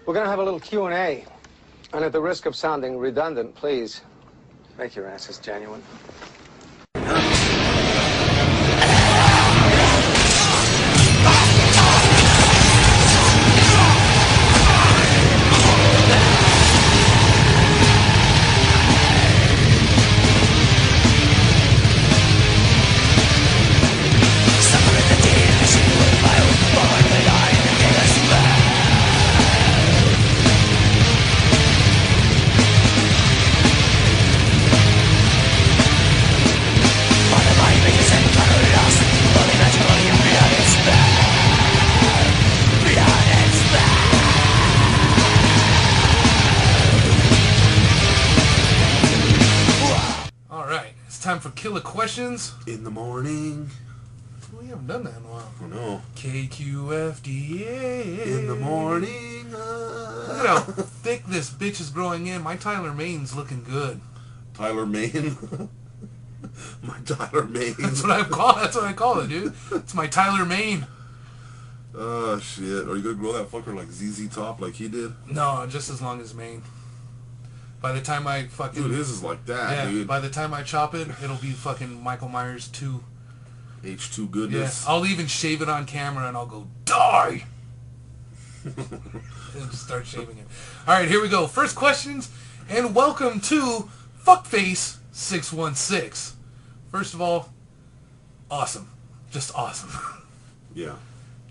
We're going to have a little Q&A. And at the risk of sounding redundant, please make your answers genuine. Time for killer questions in the morning. We haven't done that in a while. I know. KQFDA in the morning. Look at how thick this bitch is growing in. My Tyler Maine's looking good. Tyler Maine. My Tyler Maine. That's what I call it, dude. It's my Tyler Maine. Oh shit! Are you gonna grow that fucker like ZZ Top like he did? No, just as long as Maine. By the time I fucking... Dude, his is like that, dude. By the time I chop it, it'll be fucking Michael Myers 2. H2 goodness. Yeah, I'll even shave it on camera and I'll go, die! And just start shaving it. Alright, here we go. First questions, and welcome to Fuckface616. First of all, awesome. Just awesome. Yeah.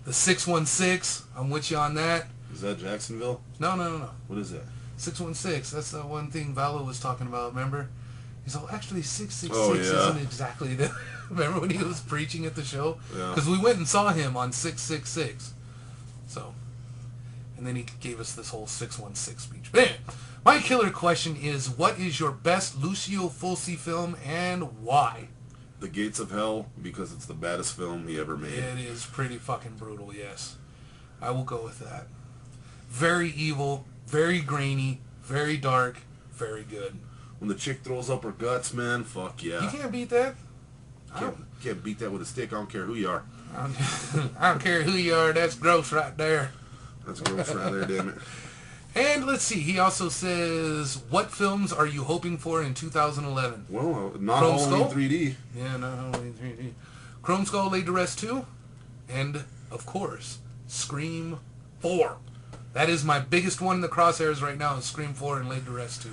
The 616, I'm with you on that. Is that Jacksonville? No. What is that? 616, that's the one thing Valo was talking about, remember? He's all, actually 666 isn't exactly the... Remember when he was preaching at the show? Yeah. Because we went and saw him on 666. So, and then he gave us this whole 616 speech. But anyway, my killer question is, what is your best Lucio Fulci film and why? The Gates of Hell, because it's the baddest film he ever made. It is pretty fucking brutal, yes. I will go with that. Very evil, very grainy, very dark, very good. When the chick throws up her guts, man, fuck yeah. You can't beat that. Can't beat that with a stick. I don't care who you are. I don't care who you are. That's gross right there. That's gross right there, damn it. And let's see. He also says, what films are you hoping for in 2011? Well, not Chrome Halloween Skull? 3D. Yeah, not Halloween 3D. Chrome Skull Laid to Rest 2. And, of course, Scream 4. That is my biggest one in the crosshairs right now is Scream 4 and Laid to Rest 2.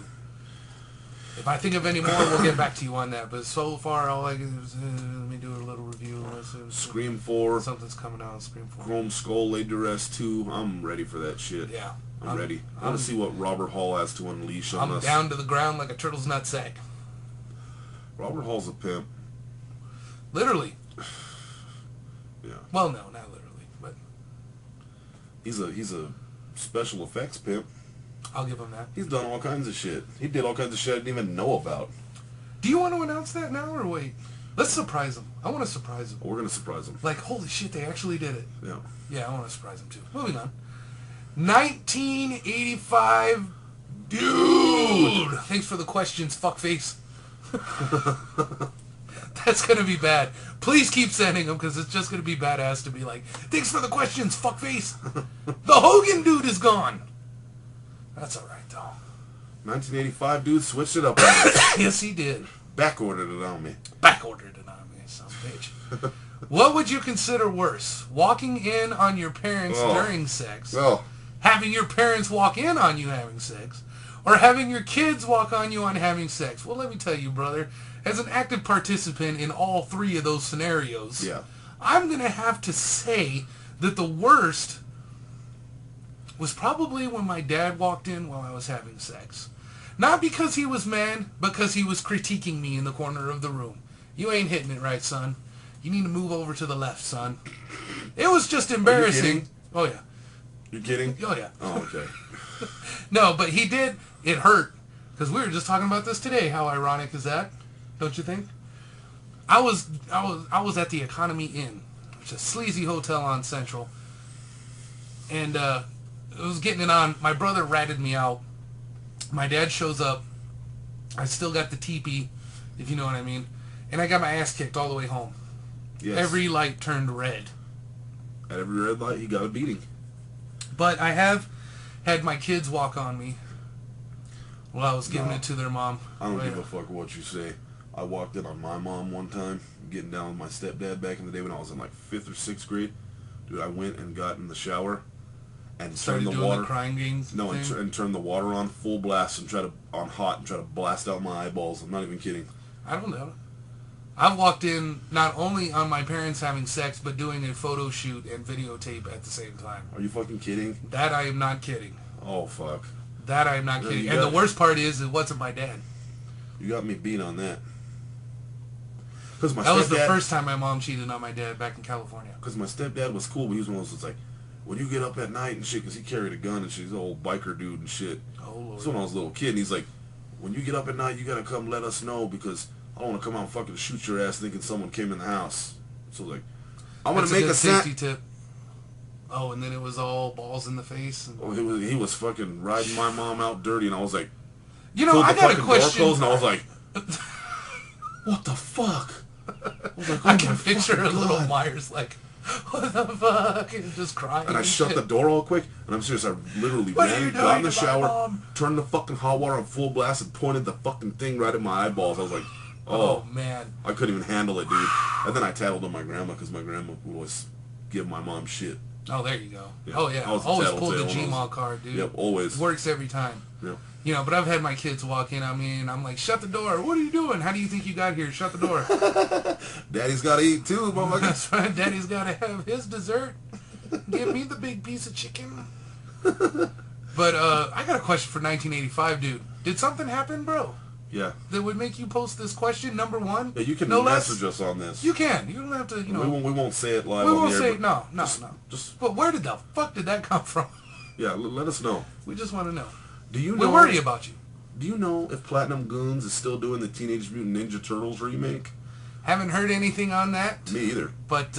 If I think of any more, we'll get back to you on that. But so far, all I can do is, let me do a little review. Scream 4. Something's coming out on Scream 4. Chrome Skull Laid to Rest 2. I'm ready for that shit. Yeah. I'm ready. I want to see what Robert Hall has to unleash on us. I'm down to the ground like a turtle's nutsack. Robert Hall's a pimp. Literally. Yeah. Well, no, not literally, but... He's a special effects pimp. I'll give him that. He's done all kinds of shit. He did all kinds of shit I didn't even know about. Do you want to announce that now or wait? Let's surprise him. I want to surprise him. We're going to surprise him. Like, holy shit, they actually did it. Yeah. Yeah, I want to surprise him too. Moving on. 1985 Dude! Thanks for the questions, fuckface. That's going to be bad. Please keep sending them because it's just going to be badass to be like, thanks for the questions, fuckface. The Hogan dude is gone. That's alright, though. 1985 dude switched it up. Yes, he did. Backordered it on me. Backordered it on me, son of a bitch. What would you consider worse? Walking in on your parents during sex? Having your parents walk in on you having sex? Or having your kids walk on you on having sex? Well, let me tell you, brother, as an active participant in all three of those scenarios, I'm going to have to say that the worst was probably when my dad walked in while I was having sex. Not because he was mad, because he was critiquing me in the corner of the room. You ain't hitting it right, son. You need to move over to the left, son. It was just embarrassing. Oh, yeah. You kidding? Oh, yeah. Oh, okay. No, but he did. It hurt. Because we were just talking about this today. How ironic is that? Don't you think? I was at the Economy Inn, which is a sleazy hotel on Central. And it was getting it on. My brother ratted me out. My dad shows up. I still got the teepee, if you know what I mean. And I got my ass kicked all the way home. Yes. Every light turned red. At every red light, he got a beating. But I have had my kids walk on me while I was giving it to their mom. I don't give a fuck what you say. I walked in on my mom one time, getting down with my stepdad back in the day when I was in like 5th or 6th grade. Dude, I went and got in the shower and turned the water. The crying game. No, and turned the water on full blast and try to blast out my eyeballs. I'm not even kidding. I don't know. I've walked in not only on my parents having sex, but doing a photo shoot and videotape at the same time. Are you fucking kidding? That I am not kidding. Oh, fuck. That I am not kidding. And the worst part is, it wasn't my dad. You got me beat on that. That was the first time my mom cheated on my dad back in California. Because my stepdad was cool, but he was one of those like, when you get up at night and shit, because he carried a gun and shit, he's an old biker dude and shit. Oh, Lord. So when I was a little kid, and he's like, when you get up at night, you got to come let us know, because I don't want to come out and fucking shoot your ass thinking someone came in the house. So like, I want to make a safety tip. Oh, and then it was all balls in the face. And... Oh, he was fucking riding my mom out dirty, and I was like, you know, I got a question. Door closed, and I was like, what the fuck? I was like, I can picture a little Myers like, what the fuck, and just crying. And I shut the door all quick, and I'm serious, I literally ran, got in the shower, turned the fucking hot water on full blast, and pointed the fucking thing right at my eyeballs. I was like, oh man. I couldn't even handle it, dude. And then I tattled on my grandma, because my grandma would always give my mom shit. Oh, there you go. Yeah. Oh, yeah. Always pulled the Gmail card, dude. Yep, always. Works every time. Yep. You know, but I've had my kids walk in on me, and I'm like, shut the door. What are you doing? How do you think you got here? Shut the door. Daddy's got to eat, too, motherfucker. That's right. Daddy's got to have his dessert. Give me the big piece of chicken. But I got a question for 1985, dude. Did something happen, bro? Yeah. That would make you post this question, number one? Yeah, you can message us on this. You can. You don't have to, you know. We won't say it live on the air. We won't say it. No. But where did the fuck did that come from? Yeah, let us know. We just want to know. Do you know? We worry about you. Do you know if Platinum Goons is still doing the Teenage Mutant Ninja Turtles remake? Haven't heard anything on that. Me either. But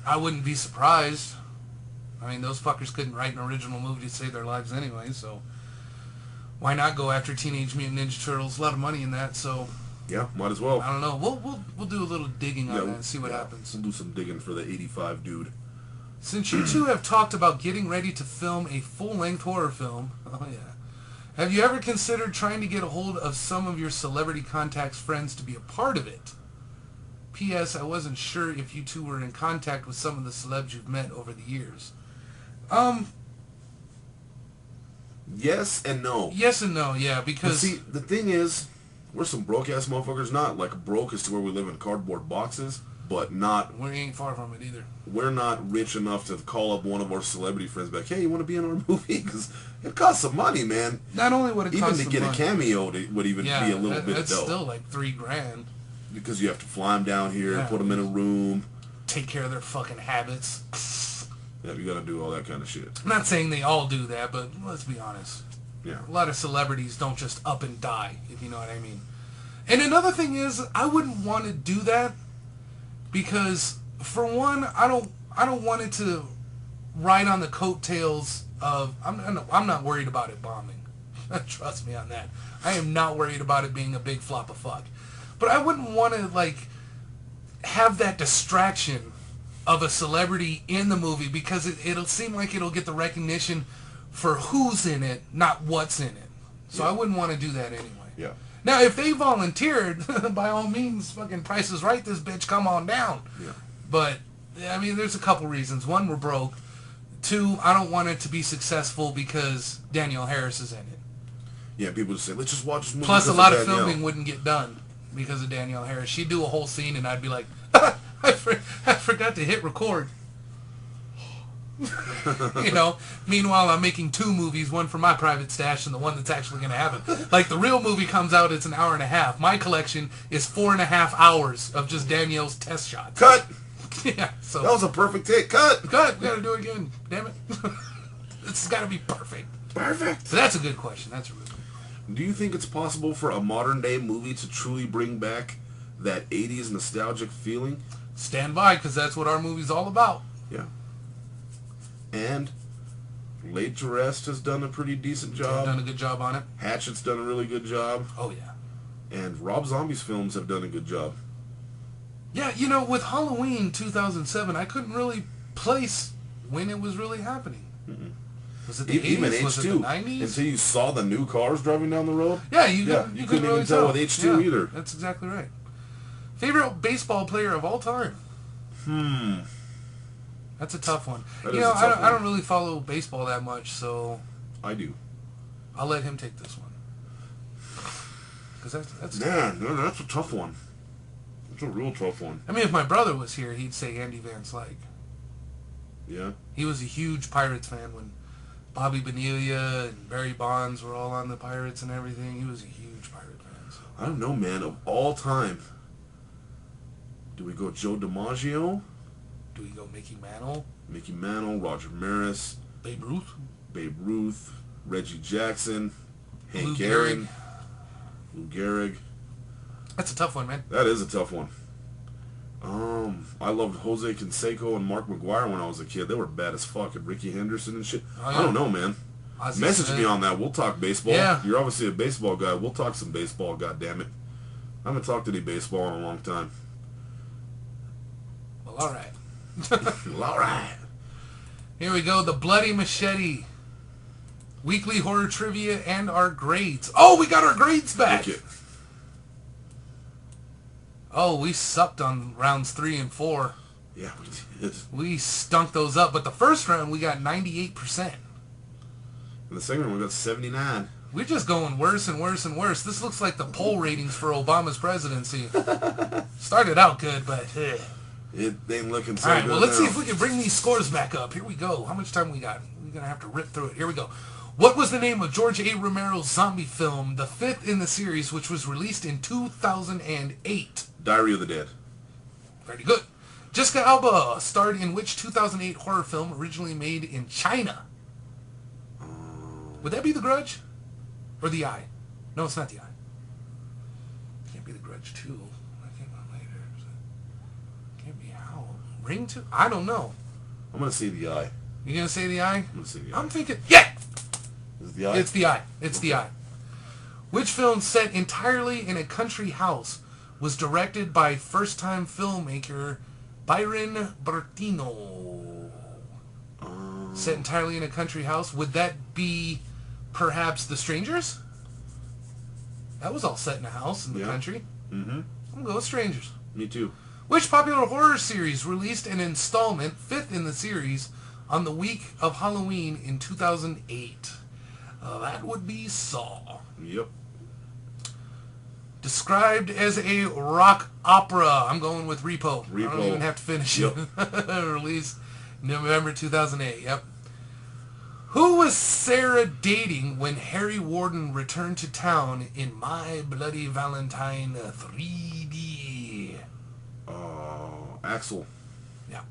I wouldn't be surprised. I mean, those fuckers couldn't write an original movie to save their lives anyway, so why not go after Teenage Mutant Ninja Turtles? A lot of money in that, so yeah, might as well. I don't know. We'll do a little digging on that and see what happens. We'll do some digging for the 85 dude. Since you two have talked about getting ready to film a full-length horror film, oh yeah, have you ever considered trying to get a hold of some of your celebrity contacts' friends to be a part of it? P.S. I wasn't sure if you two were in contact with some of the celebs you've met over the years. Yes and no. Yes and no, yeah, because... But see, the thing is, we're some broke-ass motherfuckers, not like broke as to where we live in cardboard boxes, but not... We ain't far from it either. We're not rich enough to call up one of our celebrity friends back, hey, you want to be in our movie? Because it costs some money, man. Not only would it cost even to get a cameo, it would even be a little bit that's dope. Still like $3,000. Because you have to fly them down here, put them in a room. Take care of their fucking habits. Yeah, you got to do all that kind of shit. I'm not saying they all do that, but let's be honest. Yeah. A lot of celebrities don't just up and die, if you know what I mean. And another thing is, I wouldn't want to do that because, for one, I don't want it to ride on the coattails of... I'm not worried about it bombing. Trust me on that. I am not worried about it being a big flop of fuck. But I wouldn't want to, like, have that distraction of a celebrity in the movie because it'll seem like it'll get the recognition for who's in it, not what's in it. So I wouldn't want to do that anyway. Yeah. Now, if they volunteered, by all means, fucking Price is Right this bitch, come on down. Yeah. But, I mean, there's a couple reasons. One, we're broke. Two, I don't want it to be successful because Danielle Harris is in it. Yeah, people just say, let's just watch this movie. Plus, a lot of filming wouldn't get done because of Danielle Harris. She'd do a whole scene and I'd be like, I forgot to hit record. You know, meanwhile I'm making two movies, one for my private stash and the one that's actually going to happen. Like the real movie comes out, it's an hour and a half. My collection is 4.5 hours of just Danielle's test shots. Cut! Yeah, so that was a perfect take. Cut! We got to do it again. Damn it. This has got to be perfect. Perfect. So that's a good question. That's a really good question. Do you think it's possible for a modern day movie to truly bring back that 80s nostalgic feeling? Stand by, because that's what our movie's all about. Yeah. And Laid to Rest has done a pretty decent job. Done a good job on it. Hatchet's done a really good job. Oh, yeah. And Rob Zombie's films have done a good job. Yeah, you know, with Halloween 2007, I couldn't really place when it was really happening. Mm-mm. Was it the 80s? Was it the 90s? Until you saw the new cars driving down the road? Yeah, you couldn't really even tell with H2 either. That's exactly right. Favorite baseball player of all time? That's a tough one. I don't really follow baseball that much, so... I do. I'll let him take this one. Because that's that's a tough one. It's a real tough one. I mean, if my brother was here, he'd say Andy Van Slyke. Yeah? He was a huge Pirates fan when Bobby Bonilla and Barry Bonds were all on the Pirates and everything. He was a huge Pirate fan. So. I don't know, man. Of all time, do we go Joe DiMaggio? Do we go Mickey Mantle? Mickey Mantle, Roger Maris. Babe Ruth? Babe Ruth. Reggie Jackson. Hank Lou Aaron. Lou Gehrig. That's a tough one, man. That is a tough one. I loved Jose Canseco and Mark McGwire when I was a kid. They were bad as fuck. And Ricky Henderson and shit. Oh, yeah. I don't know, man. Message me on that. We'll talk baseball. Yeah. You're obviously a baseball guy. We'll talk some baseball, goddammit. I haven't talked any baseball in a long time. Well, all right. Well, all right. Here we go. The Bloody Machete. Weekly horror trivia and our grades. Oh, we got our grades back. Okay. Oh, we sucked on rounds 3 and 4. Yeah, we did. We stunk those up. But the first round, we got 98%. And the second round, we got 79. We're just going worse and worse and worse. This looks like the poll ratings for Obama's presidency. Started out good, but... It ain't looking so good. All right, well, let's now. see if we can bring these scores back up. Here we go. How much time we got? We're going to have to rip through it. Here we go. What was the name of George A. Romero's zombie film, the 5th in the series, which was released in 2008? Diary of the Dead. Very good. Jessica Alba starred in which 2008 horror film originally made in China? Would that be The Grudge? Or The Eye? No, it's not The Eye. Can't be The Grudge 2. That came out later. Can't be Howl. Ring 2? I don't know. I'm going to say The Eye. You going to say The Eye? I'm going to say The Eye. I'm thinking... Yeah! Is it The Eye? It's The Eye. It's The Eye. Which film set entirely in a country house was directed by first-time filmmaker Byron Bertino? Set entirely in a country house. Would that be perhaps The Strangers? That was all set in a house in the country. Mm-hmm. I'm going to go with Strangers. Me too. Which popular horror series released an installment, 5th in the series, on the week of Halloween in 2008? That would be Saw. Yep. Described as a rock opera. I'm going with Repo. I don't even have to finish it. Released November 2008. Yep. Who was Sarah dating when Harry Warden returned to town in My Bloody Valentine 3D? Axel. Yeah.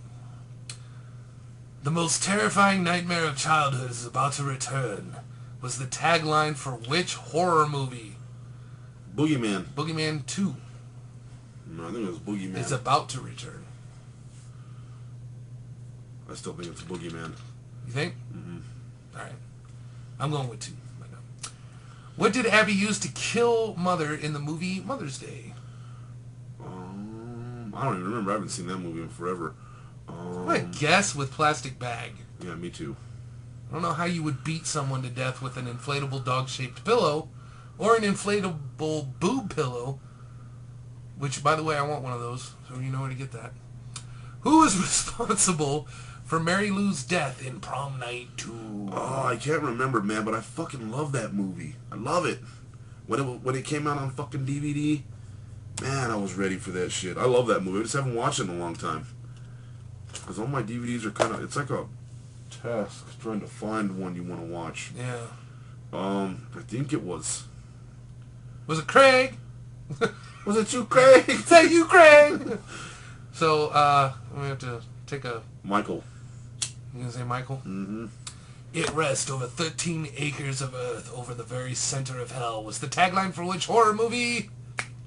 The most terrifying nightmare of childhood is about to return was the tagline for which horror movie? Boogeyman. Boogeyman 2. No, I think it was Boogeyman. It's about to return. I still think it's Boogeyman. You think? Mm-hmm. All right. I'm going with 2. What did Abby use to kill Mother in the movie Mother's Day? I don't even remember. I haven't seen that movie in forever. I'm going to guess with plastic bag. Yeah, me too. I don't know how you would beat someone to death with an inflatable dog-shaped pillow or an inflatable boob pillow, which, by the way, I want one of those, so you know where to get that. Who is responsible for Mary Lou's death in Prom Night 2? Oh, I can't remember, man, but I fucking love that movie. I love it. When it came out on fucking DVD, man, I was ready for that shit. I love that movie. I just haven't watched it in a long time. Because all my DVDs are kind of... It's like a task trying to find one you want to watch. Yeah. I think it was... Was it Craig? Was it you, Craig? Is that you, Craig? So, we have to take a... Michael. You gonna say Michael? Mm-hmm. It rests over 13 acres of earth over the very center of hell was the tagline for which horror movie?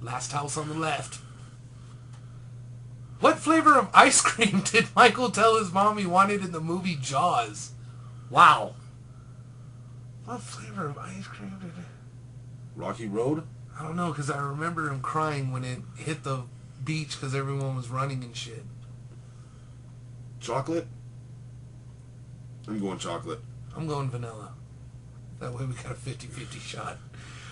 Last House on the Left. What flavor of ice cream did Michael tell his mom he wanted in the movie Jaws? Wow. What flavor of ice cream did it... Rocky Road? I don't know, because I remember him crying when it hit the beach because everyone was running and shit. Chocolate? I'm going chocolate. I'm going vanilla. That way we got a 50-50 shot.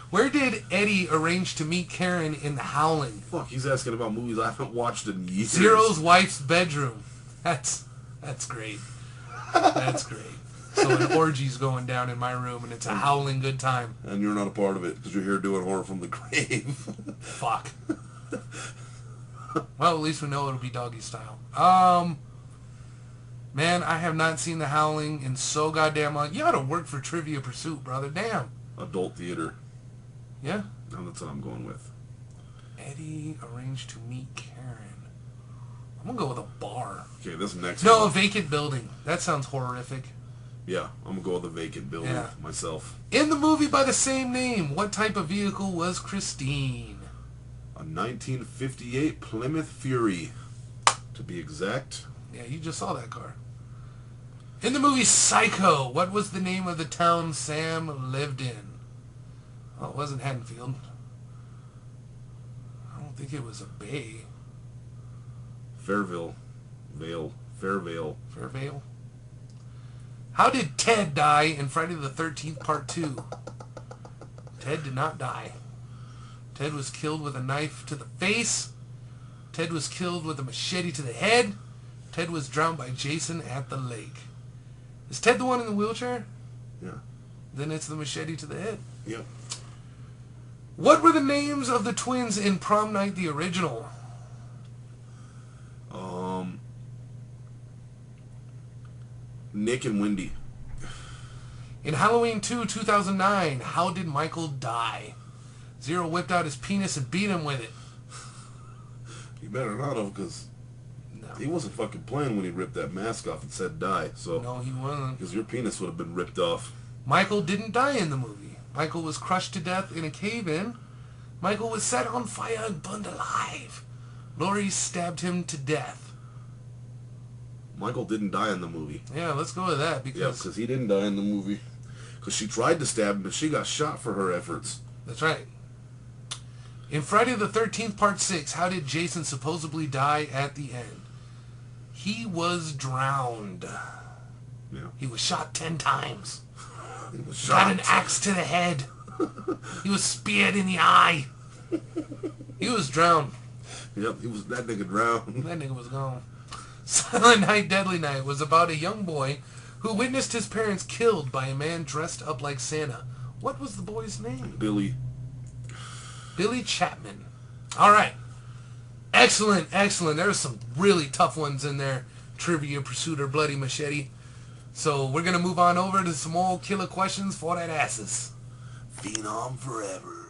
Where did Eddie arrange to meet Karen in The Howling? Fuck, he's asking about movies I haven't watched in years. Zero's wife's bedroom. That's great. That's great. So an orgy's going down in my room, and it's a howling good time. And you're not a part of it, because you're here doing Horror from the Grave. Fuck. Well, at least we know it'll be doggy style. Man, I have not seen The Howling in so goddamn long. You ought to work for Trivia Pursuit, brother. Damn. Adult theater. Yeah? No, that's what I'm going with. Eddie arranged to meet Karen. I'm going to go with a bar. Okay, this next No, one. a vacant building. That sounds horrific. Yeah, I'm going to go with a vacant building myself. In the movie by the same name, what type of vehicle was Christine? A 1958 Plymouth Fury, to be exact. Yeah, you just saw that car. In the movie Psycho, what was the name of the town Sam lived in? Oh, it wasn't Haddonfield. I don't think it was a bay. Fairvale. Fairvale. Fairvale? How did Ted die in Friday the 13th Part 2? Ted did not die. Ted was killed with a knife to the face. Ted was killed with a machete to the head. Ted was drowned by Jason at the lake. Is Ted the one in the wheelchair? Yeah. Then it's the machete to the head. Yep. What were the names of the twins in Prom Night the original? Nick and Wendy. In Halloween 2, 2009, how did Michael die? Zero whipped out his penis and beat him with it. He better not have, because he wasn't fucking playing when he ripped that mask off and said die. So no, he wasn't. Because your penis would have been ripped off. Michael didn't die in the movie. Michael was crushed to death in a cave-in. Michael was set on fire and burned alive. Laurie stabbed him to death. Michael didn't die in the movie. Yeah, let's go with that. Because he didn't die in the movie. Because she tried to stab him, but she got shot for her efforts. That's right. In Friday the 13th Part 6, how did Jason supposedly die at the end? He was drowned. Yeah. He was shot 10 times. He was shot. Got an axe to the head. He was speared in the eye. He was drowned. Yep, that nigga drowned. That nigga was gone. Silent Night, Deadly Night was about a young boy who witnessed his parents killed by a man dressed up like Santa. What was the boy's name? Billy. Billy Chapman. All right. Excellent, excellent. There's some really tough ones in there. Trivia Pursuit or Bloody Machete. So we're going to move on over to some more killer questions for that asses. Phenom forever.